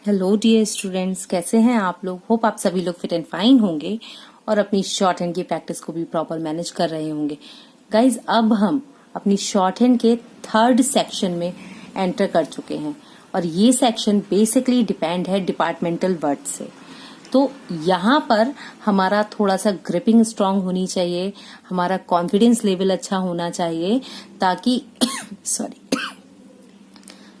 Hello dear students, कैसे हैं आप लोग। होप आप सभी लोग फिट एंड फाइन होंगे और अपनी शॉर्ट हैंड की प्रैक्टिस को भी प्रॉपर मैनेज कर रहे होंगे। गाइज, अब हम अपनी शॉर्ट हैंड के थर्ड सेक्शन में एंटर कर चुके हैं और ये सेक्शन बेसिकली डिपेंड है डिपार्टमेंटल वर्ड से। तो यहाँ पर हमारा थोड़ा सा ग्रिपिंग स्ट्रांग होनी चाहिए, हमारा कॉन्फिडेंस लेवल अच्छा होना चाहिए, ताकि सॉरी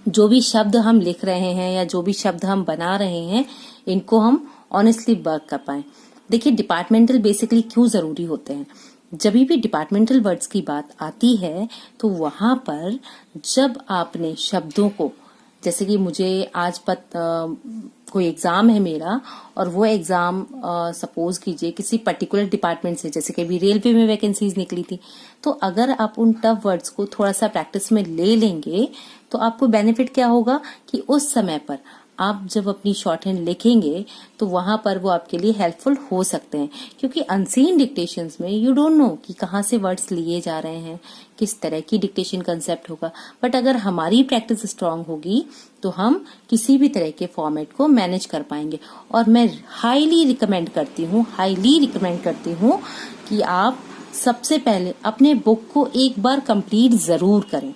जो भी शब्द हम लिख रहे हैं या जो भी शब्द हम बना रहे हैं, इनको हम ऑनेस्टली वर्क कर पाए। देखिए, डिपार्टमेंटल बेसिकली क्यों जरूरी होते हैं। जब भी डिपार्टमेंटल वर्ड्स की बात आती है तो वहां पर जब आपने शब्दों को, जैसे कि मुझे आज कोई एग्जाम है मेरा और वो एग्जाम सपोज कीजिए किसी पर्टिकुलर डिपार्टमेंट से, जैसे कि अभी रेलवे में वैकेंसीज निकली थी, तो अगर आप उन टफ वर्ड्स को थोड़ा सा प्रैक्टिस में ले लेंगे तो आपको बेनिफिट क्या होगा कि उस समय पर आप जब अपनी शॉर्ट हैंड लिखेंगे तो वहां पर वो आपके लिए हेल्पफुल हो सकते हैं, क्योंकि अनसीन डिक्टेशंस में यू डोंट नो कि कहाँ से वर्ड्स लिए जा रहे हैं, किस तरह की डिक्टेशन कंसेप्ट होगा। बट अगर हमारी प्रैक्टिस स्ट्रांग होगी तो हम किसी भी तरह के फॉर्मेट को मैनेज कर पाएंगे। और मैं हाईली रिकमेंड करती हूँ कि आप सबसे पहले अपने बुक को एक बार कंप्लीट जरूर करें।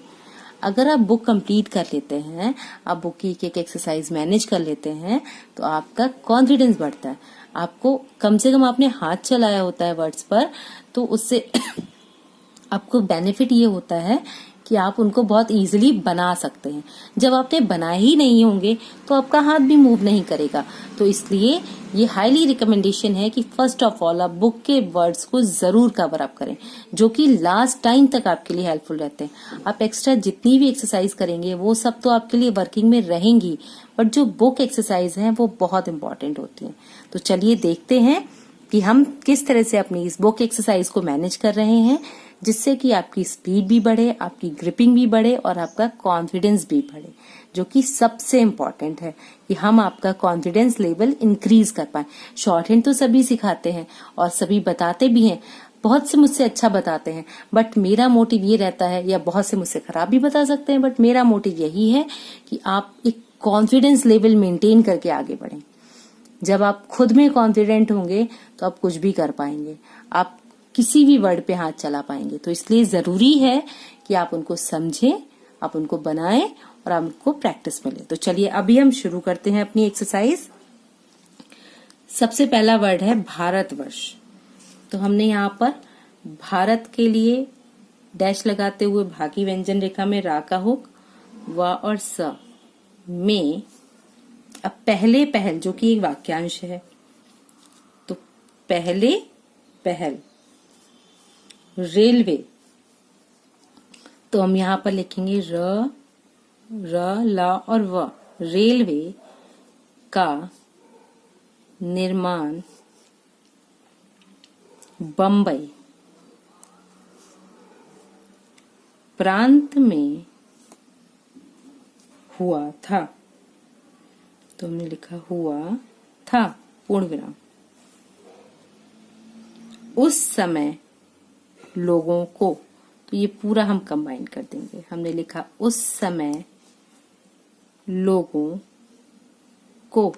अगर आप बुक कंप्लीट कर लेते हैं, आप बुक की एक एक्सरसाइज मैनेज कर लेते हैं, तो आपका कॉन्फिडेंस बढ़ता है। आपको कम से कम आपने हाथ चलाया होता है वर्ड्स पर, तो उससे आपको बेनिफिट ये होता है कि आप उनको बहुत इजीली बना सकते हैं। जब आपने बनाए ही नहीं होंगे तो आपका हाथ भी मूव नहीं करेगा। तो इसलिए ये हाईली रिकमेंडेशन है कि फर्स्ट ऑफ ऑल आप बुक के वर्ड्स को जरूर कवर अप करें, जो कि लास्ट टाइम तक आपके लिए हेल्पफुल रहते हैं। आप एक्स्ट्रा जितनी भी एक्सरसाइज करेंगे वो सब तो आपके लिए वर्किंग में रहेंगी, बट जो बुक एक्सरसाइज है वो बहुत इंपॉर्टेंट होती है। तो चलिए देखते हैं कि हम किस तरह से अपनी इस बुक एक्सरसाइज को मैनेज कर रहे हैं, जिससे कि आपकी स्पीड भी बढ़े, आपकी ग्रिपिंग भी बढ़े और आपका कॉन्फिडेंस भी बढ़े, जो कि सबसे इम्पोर्टेंट है कि हम आपका कॉन्फिडेंस लेवल इंक्रीज कर पाए। शॉर्ट हैंड तो सभी सिखाते हैं और सभी बताते भी हैं, बहुत से मुझसे अच्छा बताते हैं, बट मेरा मोटिव ये रहता है, या बहुत से मुझसे खराब भी बता सकते हैं, बट मेरा मोटिव यही है कि आप एक कॉन्फिडेंस लेवल मेंटेन करके आगे बढ़ें। जब आप खुद में कॉन्फिडेंट होंगे तो आप कुछ भी कर पाएंगे, आप किसी भी वर्ड पे हाथ चला पाएंगे। तो इसलिए जरूरी है कि आप उनको समझें, आप उनको बनाएं और आप उनको प्रैक्टिस में लें। तो चलिए अभी हम शुरू करते हैं अपनी एक्सरसाइज। सबसे पहला वर्ड है भारतवर्ष। तो हमने यहाँ पर भारत के लिए डैश लगाते हुए भागी व्यंजन रेखा में रा का हुक, व और स में अब पहले पहल, जो कि एक वाक्यांश है, तो पहले पहल रेलवे, तो हम यहां पर लिखेंगे र ला और व। रेलवे का निर्माण बंबई प्रांत में हुआ था। तो हमने लिखा हुआ था, पूर्ण विराम। उस समय लोगों को, तो ये पूरा हम कंबाइन कर देंगे। हमने लिखा उस समय लोगों को,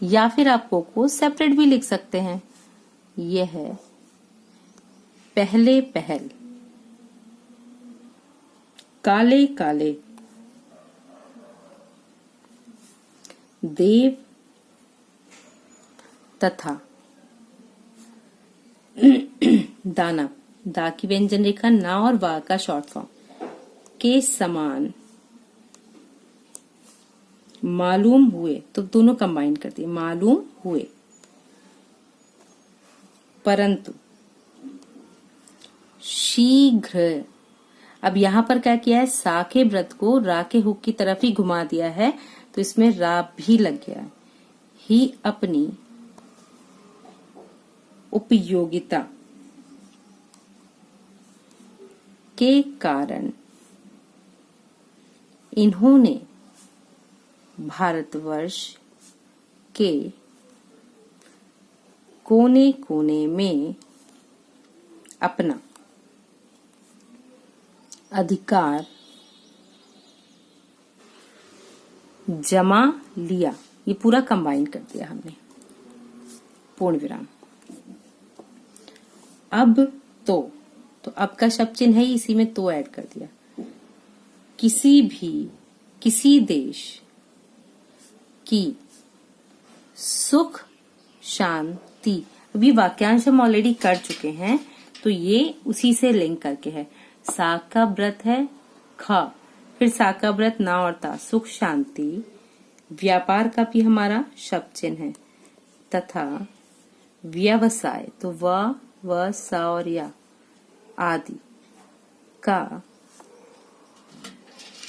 या फिर आप को सेपरेट भी लिख सकते हैं। यह है पहले पहल काले काले देव तथा दानव, दा की व्यंजन रेखा, ना और वा का शॉर्ट फॉर्म, के समान मालूम हुए, तो दोनों कंबाइन कर दिए, मालूम हुए, परंतु शीघ्र। अब यहां पर क्या किया है, सा के व्रत को रा के हुक की तरफ ही घुमा दिया है, तो इसमें रा भी लग गया है। ही अपनी उपयोगिता के कारण इन्होंने भारतवर्ष के कोने कोने में अपना अधिकार जमा लिया, ये पूरा कंबाइन कर दिया हमने, पूर्ण विराम। अब तो अब का शब्द चिन्ह है, इसी में तो ऐड कर दिया। किसी भी, किसी देश की सुख शांति, अभी वाक्यांश हम ऑलरेडी कर चुके हैं, तो ये उसी से लिंक करके है। सा का व्रत है ख, फिर सा का व्रत ना और ता, सुख शांति। व्यापार का भी हमारा शब्द चिन्ह है, तथा व्यवसाय तो व सा और या आदि का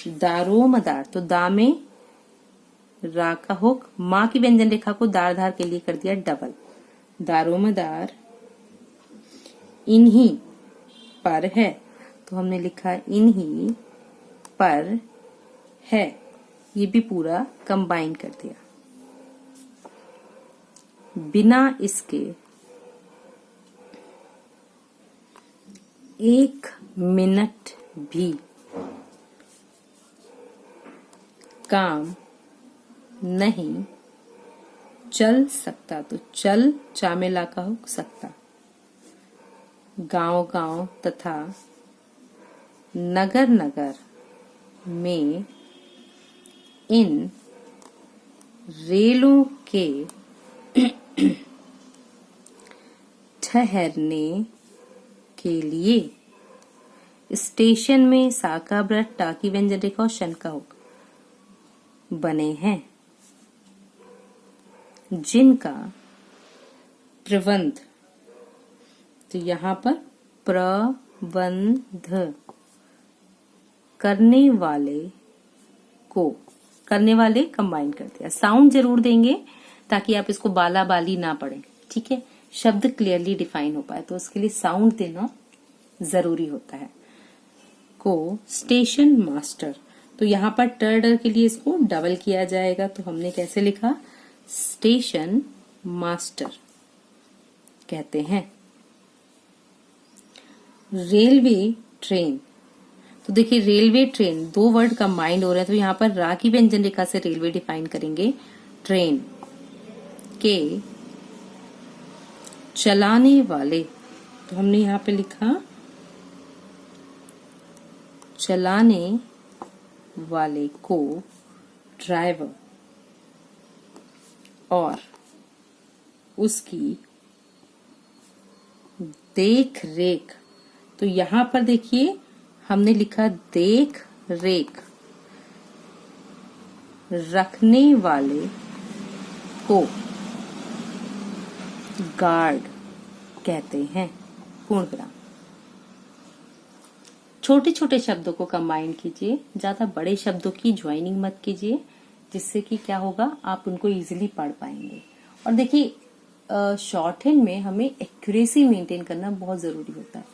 दारोमदार, तो दा में रा का होक, माँ की व्यंजन रेखा को दार धार के लिए कर दिया डबल। दारोमदार इन्हीं पर है, तो हमने लिखा इन्हीं पर है, ये भी पूरा कंबाइन कर दिया। बिना इसके एक मिनट भी काम नहीं चल सकता, तो चल चामेला का हो सकता। गांव गांव तथा नगर नगर में इन रेलों के ठहरने के लिए स्टेशन में साका व्रत टाकी व्यंजन रेखा और शन का होक बने हैं, जिनका प्रबंध, तो यहाँ पर प्रबंध करने वाले कंबाइन कर दिया। साउंड जरूर देंगे ताकि आप इसको बाला बाली ना पढ़ें, ठीक है, शब्द क्लियरली डिफाइन हो पाए, तो उसके लिए साउंड देना जरूरी होता है। को स्टेशन मास्टर, तो यहाँ पर टर्डर के लिए इसको डबल किया जाएगा, तो हमने कैसे लिखा, स्टेशन मास्टर कहते हैं। रेलवे ट्रेन, तो देखिए रेलवे ट्रेन, दो वर्ड कंबाइंड हो रहे हैं, तो यहाँ पर रा की व्यंजन रेखा से रेलवे डिफाइन करेंगे। ट्रेन के चलाने वाले, तो हमने यहाँ पे लिखा चलाने वाले को ड्राइवर और उसकी देख रेख, तो यहाँ पर देखिए हमने लिखा देख रेख रखने वाले को गार्ड कहते हैं, पूर्ण विराम। छोटे छोटे शब्दों को कंबाइन कीजिए, ज्यादा बड़े शब्दों की ज्वाइनिंग मत कीजिए, जिससे कि क्या होगा, आप उनको इजीली पढ़ पाएंगे। और देखिए शॉर्ट हैंड में हमें एक्यूरेसी मेंटेन करना बहुत जरूरी होता है,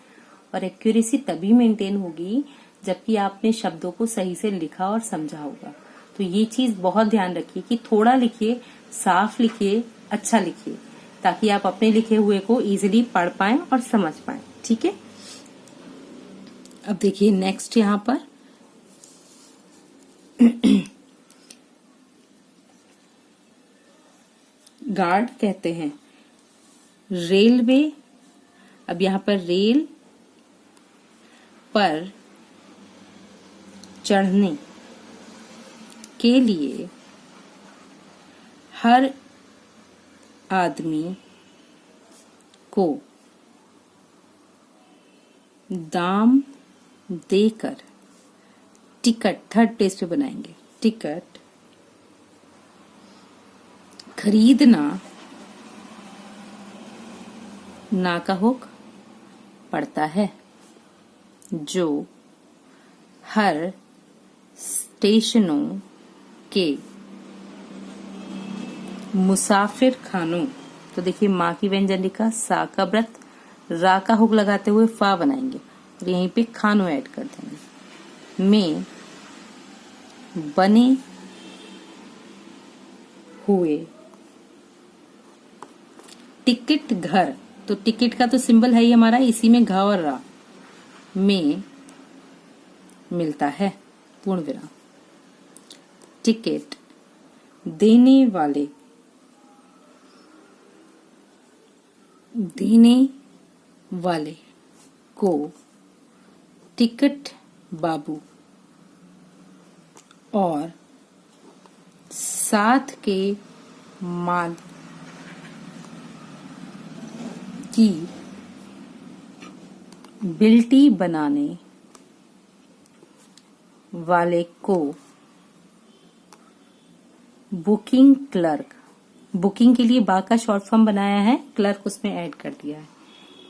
और एक्यूरेसी तभी मेंटेन होगी जबकि आपने शब्दों को सही से लिखा और समझा होगा। तो ये चीज बहुत ध्यान रखिए कि थोड़ा लिखिए, साफ लिखिए, अच्छा लिखिए, ताकि आप अपने लिखे हुए को इजीली पढ़ पाएं और समझ पाएं, ठीक है। अब देखिए नेक्स्ट यहाँ पर गार्ड कहते हैं रेलवे, अब यहाँ पर रेल पर चढ़ने के लिए हर आदमी को दाम देकर टिकट, थर्ड पेज पे बनाएंगे, टिकट खरीदना ना का होक पड़ता है, जो हर स्टेशनों के मुसाफिर खानों, तो देखिए माँ की व्यंजन रेखा, सा का व्रत, रा का हुक लगाते हुए फा बनाएंगे और यहीं पे खानों ऐड कर देंगे, में बने हुए टिकट घर, तो टिकट का तो सिंबल है ही हमारा, इसी में घ और रा में मिलता है, पूर्ण विराम। टिकट देने वाले, देने वाले को टिकट बाबू और साथ के माल की बिल्टी बनाने वाले को बुकिंग क्लर्क, बुकिंग के लिए बा का शॉर्ट फॉर्म बनाया है, क्लर्क उसमें ऐड कर दिया है,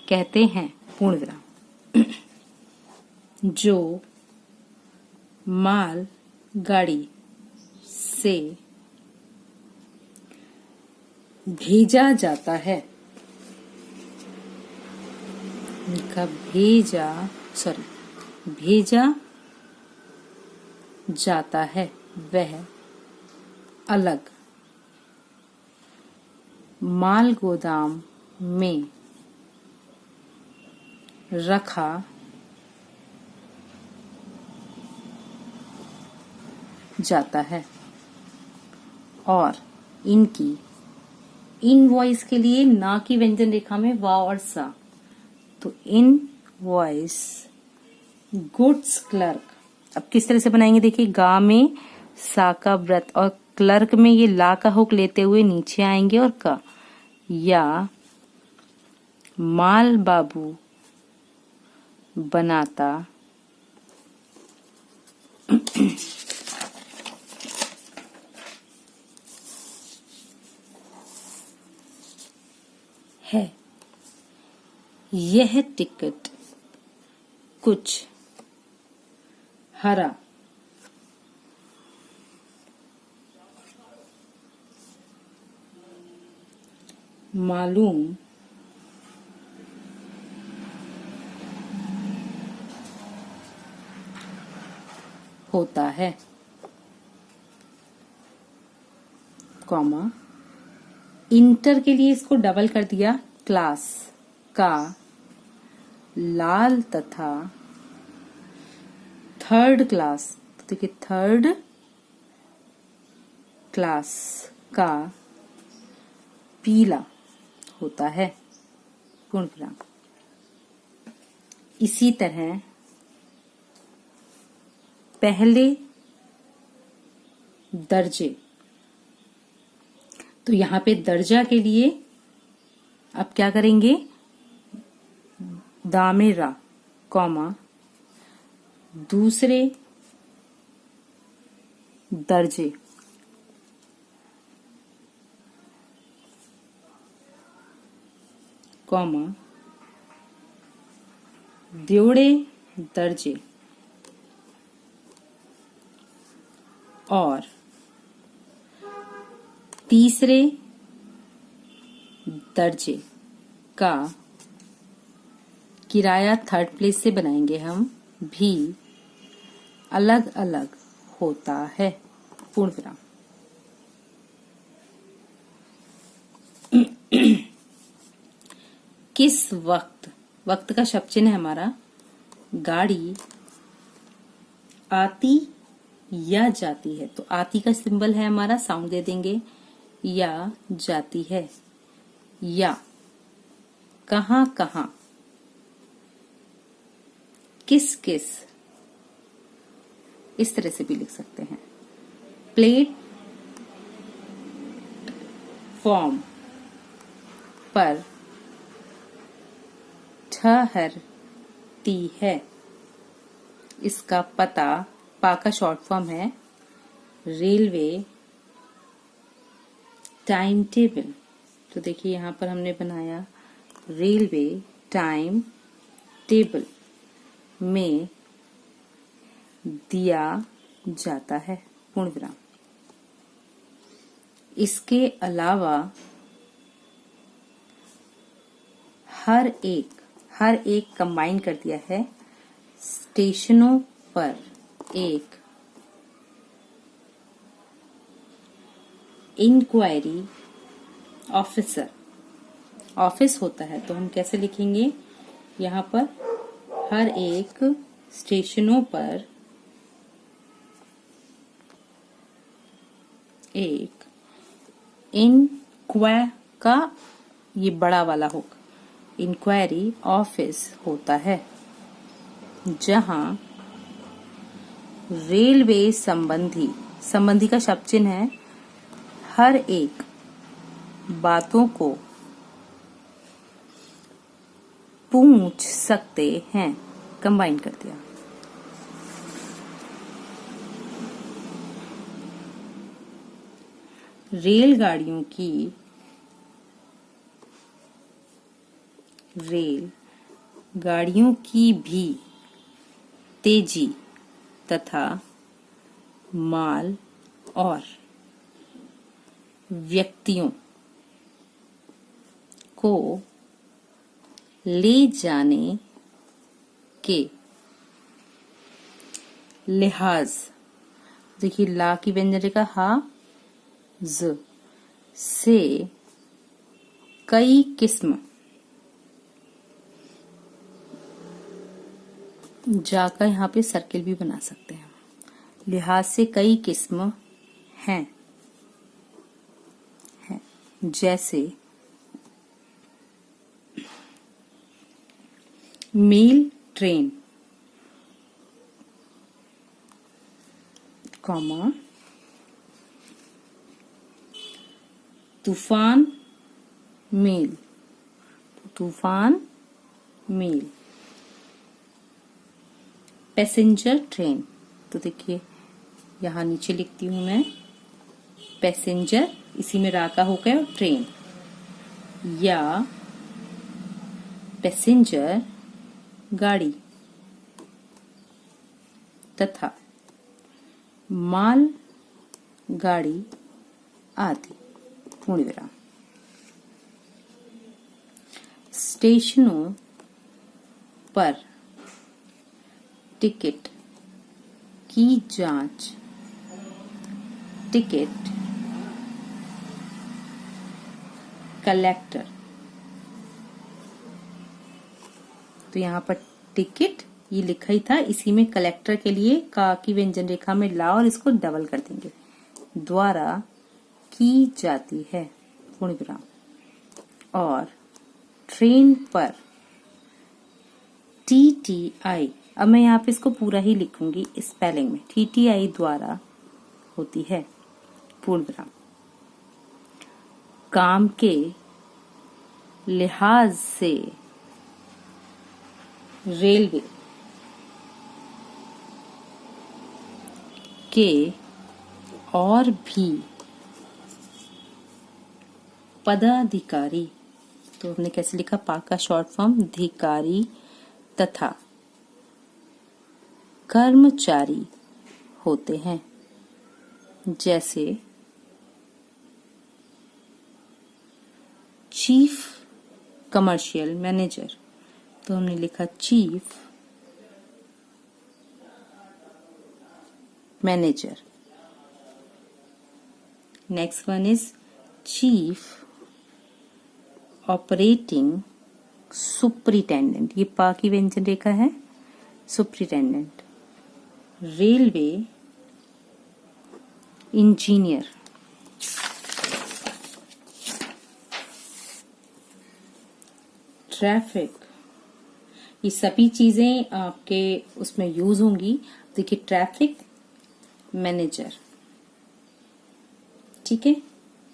कहते हैं पूर्ण विराम। जो माल गाड़ी से भेजा जाता है, इनका भेजा जाता है, वह अलग माल गोदाम में रखा जाता है और इनकी इनवॉइस के लिए ना की व्यंजन रेखा में वा और सा, तो इनवॉइस गुड्स क्लर्क। अब किस तरह से बनाएंगे देखिए, गा में सा का व्रत और क्लर्क में ये ला का हुक लेते हुए नीचे आएंगे और का, या माल बाबू बनाता है, यह टिकट कुछ हरा मालूम होता है, कॉमा इंटर के लिए इसको डबल कर दिया, क्लास का लाल तथा थर्ड क्लास, तो देखिए थर्ड क्लास का पीला होता है, पूर्ण विराम। इसी तरह पहले दर्जे, तो यहां पे दर्जा के लिए अब क्या करेंगे, दामेरा कॉमा दूसरे दर्जे कॉमा द्योड़े दर्जे और तीसरे दर्जे का किराया थर्ड प्लेस से बनाएंगे हम, भी अलग अलग होता है, पूर्ण विराम। किस वक्त, वक्त का शब्द चिन्ह है हमारा, गाड़ी आती या जाती है, तो आती का सिंबल है हमारा, साउंड दे देंगे, या जाती है, या कहां कहां, किस किस, इस तरह से भी लिख सकते हैं, प्लेट फॉर्म पर ठहरती है, इसका पता, पा का शॉर्ट फॉर्म है रेलवे टाइम टेबल, तो देखिए यहां पर हमने बनाया रेलवे टाइम टेबल में दिया जाता है, पूर्ण विराम। इसके अलावा हर एक कंबाइन कर दिया है, स्टेशनों पर एक इंक्वायरी ऑफिसर, ऑफिस होता है तो हम कैसे लिखेंगे, यहाँ पर हर एक स्टेशनों पर एक इंक्वा का ये बड़ा वाला होगा, इंक्वायरी ऑफिस होता है, जहां रेलवे संबंधी का शब्द चिन्ह है, हर एक बातों को पूछ सकते हैं। कंबाइन कर दिया। रेलगाड़ियों की भी तेजी तथा माल और व्यक्तियों को ले जाने के लिहाज, देखिए ला की व्यंजन रेखा हा ज से कई किस्म, जाकर यहाँ पे सर्किल भी बना सकते हैं, लिहाज से कई किस्म हैं, जैसे मेल ट्रेन, कॉमा तूफान मेल, पैसेंजर ट्रेन। तो देखिए यहाँ नीचे लिखती हूं मैं, पैसेंजर इसी में राका हो गया, ट्रेन या पैसेंजर गाड़ी तथा माल गाड़ी आदि। पूर्ण विराम। स्टेशनों पर टिकट की जांच टिकट कलेक्टर, तो यहाँ पर टिकट ये लिखा ही था, इसी में कलेक्टर के लिए का की व्यंजन रेखा में ला और इसको डबल कर देंगे, द्वारा की जाती है, पूर्ण विराम। और ट्रेन पर TTI, अब मैं यहाँ पे इसको पूरा ही लिखूंगी स्पेलिंग में, TTI द्वारा होती है, पूर्ण विराम। काम के लिहाज से रेलवे के और भी पदाधिकारी, तो हमने कैसे लिखा, पा का शॉर्ट फॉर्म अधिकारी तथा कर्मचारी होते हैं, जैसे चीफ कमर्शियल मैनेजर, तो हमने लिखा chief manager. Next one is chief operating superintendent, ये पा की व्यंजन रेखा है, सुपरिटेंडेंट। रेलवे इंजीनियर, ट्रैफिक, ये सभी चीजें आपके उसमें यूज होंगी। देखिए ट्रैफिक मैनेजर, ठीक है।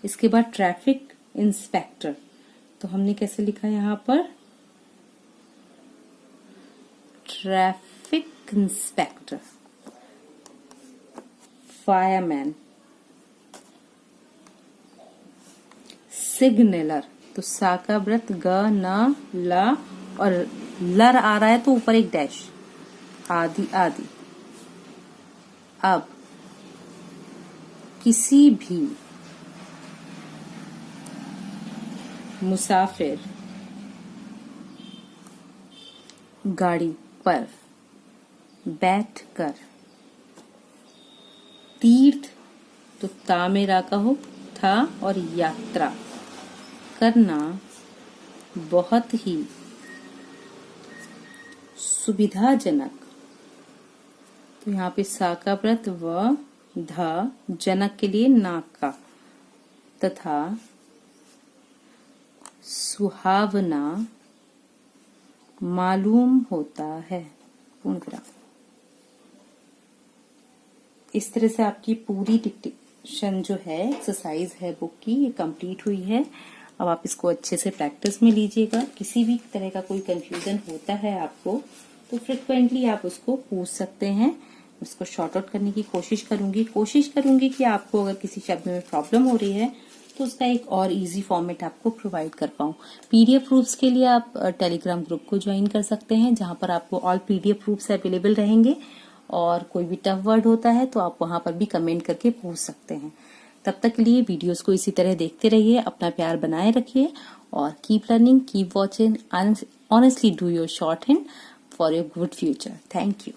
इसके बाद ट्रैफिक इंस्पेक्टर, तो हमने कैसे लिखा यहाँ पर, ट्रैफिक इंस्पेक्टर। फायरमैन, सिग्नलर, तो सा का व्रत ग न ला और लर आ रहा है तो ऊपर एक डैश, आदि आदि। अब किसी भी मुसाफिर गाड़ी पर बैठकर तीर्थ, तो ता में रा का हो था, और यात्रा करना बहुत ही सुविधाजनक, तो यहाँ पे सा का व्रत व ध, जनक के लिए नाक का, तथा सुहावना मालूम होता है। पूर्ण विराम। इस तरह से आपकी पूरी डिक्टेशन जो है, एक्सरसाइज है बुक की, ये कंप्लीट हुई है। अब आप इसको अच्छे से प्रैक्टिस में लीजिएगा। किसी भी तरह का कोई कंफ्यूजन होता है आपको तो फ्रिक्वेंटली आप उसको पूछ सकते हैं। उसको शॉर्ट आउट करने की कोशिश करूंगी कि आपको अगर किसी शब्द में प्रॉब्लम हो रही है तो उसका एक और इजी फॉर्मेट आपको प्रोवाइड कर पाऊं। पीडीएफ प्रूफ्स के लिए आप टेलीग्राम ग्रुप को ज्वाइन कर सकते हैं, जहां पर आपको ऑल पीडीएफ प्रूफ्स अवेलेबल रहेंगे। और कोई भी टफ वर्ड होता है तो आप वहां पर भी कमेंट करके पूछ सकते हैं। तब तक के लिए वीडियोस को इसी तरह देखते रहिए, अपना प्यार बनाए रखिए और keep learning, keep watching, honestly do your short hand for your good future. Thank you.